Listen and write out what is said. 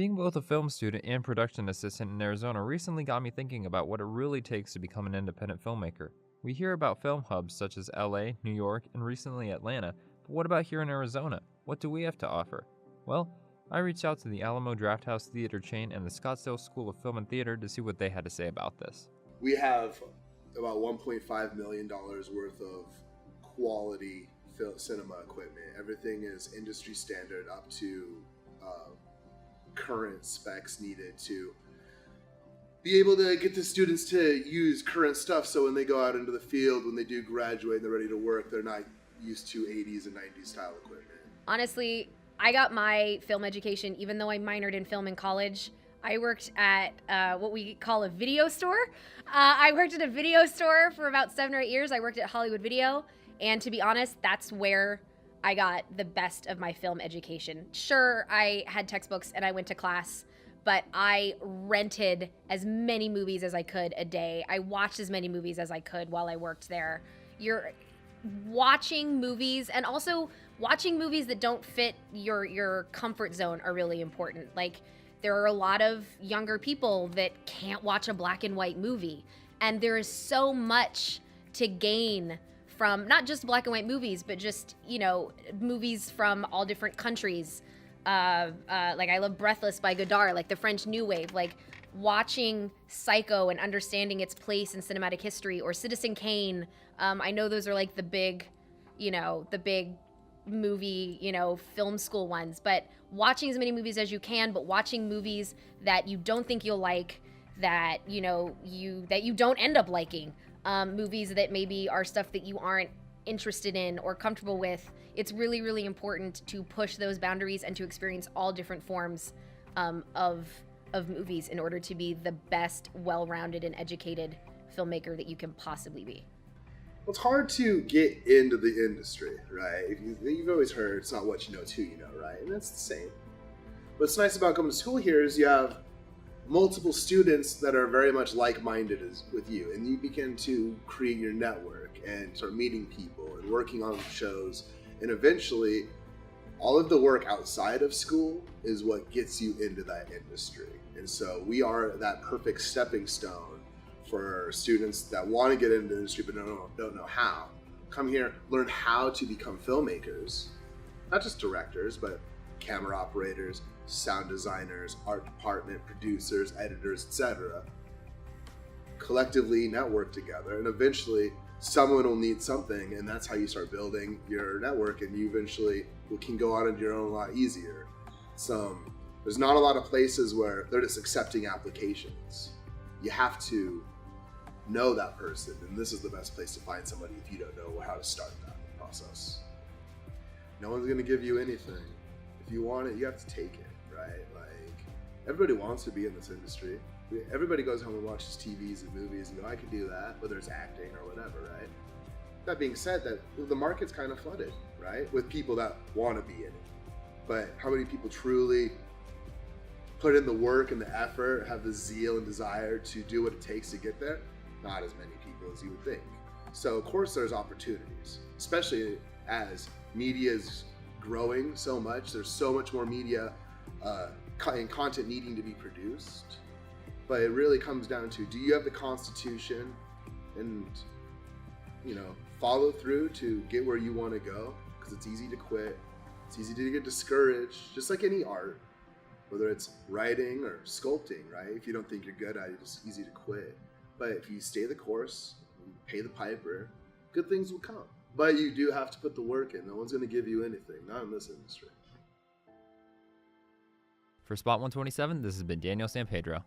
Being both a film student and production assistant in Arizona recently got me thinking about what it really takes to become an independent filmmaker. We hear about film hubs such as LA, New York, and recently Atlanta, but what about here in Arizona? What do we have to offer? Well, I reached out to the Alamo Drafthouse Theater chain and the Scottsdale School of Film and Theater to see what they had to say about this. We have about $1.5 million worth of quality cinema equipment. Everything is industry standard up to current specs needed to be able to get the students to use current stuff, so when they go out into the field, when they do graduate and they're ready to work, they're not used to 80s and 90s style equipment. Honestly, I got my film education even though I minored in film in college. I worked at what we call a video store. I worked at a video store for about 7 or 8 years. I worked at Hollywood Video, and to be honest, that's where I got the best of my film education. Sure, I had textbooks and I went to class, but I rented as many movies as I could a day. I watched as many movies as I could while I worked there. You're watching movies, and also watching movies that don't fit your comfort zone are really important. Like, there are a lot of younger people that can't watch a black and white movie, and there is so much to gain from not just black and white movies, but just, movies from all different countries. Like, I love Breathless by Godard, like the French New Wave, like watching Psycho and understanding its place in cinematic history, or Citizen Kane. I know those are like the big movie, film school ones, but watching as many movies as you can, but watching movies that you don't think you'll like, that you don't end up liking. Movies that maybe are stuff that you aren't interested in or comfortable with. It's really, really important to push those boundaries and to experience all different forms of movies in order to be the best, well-rounded, and educated filmmaker that you can possibly be. Well, it's hard to get into the industry, right? You've always heard it's not what you know, it's who you know, right? And that's the same. What's nice about coming to school here is you have multiple students that are very much like-minded with you, and you begin to create your network and start meeting people and working on shows, and eventually all of the work outside of school is what gets you into that industry. And so we are that perfect stepping stone for students that want to get into the industry but don't know how. Come here, learn how to become filmmakers, not just directors, but camera operators, sound designers, art department, producers, editors, etc. Collectively network together, and eventually someone will need something, and that's how you start building your network, and you eventually can go out on your own a lot easier. There's not a lot of places where they're just accepting applications. You have to know that person, and this is the best place to find somebody if you don't know how to start that process. No one's going to give you anything. If you want it, you have to take it. Right? Like, everybody wants to be in this industry. Everybody goes home and watches TVs and movies and go, I can do that, whether it's acting or whatever, right? That being said, that the market's kind of flooded, right? With people that want to be in it. But how many people truly put in the work and the effort, have the zeal and desire to do what it takes to get there? Not as many people as you would think. So of course there's opportunities, especially as media is growing so much. There's so much more media and content needing to be produced, but it really comes down to, do you have the constitution and follow through to get where you want to go? Because it's easy to quit, it's easy to get discouraged, just like any art, whether it's writing or sculpting, right? If you don't think you're good at it, it's easy to quit. But if you stay the course, you pay the piper, good things will come. But you do have to put the work in. No one's going to give you anything, not in this industry. For Spot 127, this has been Daniel Sampedro.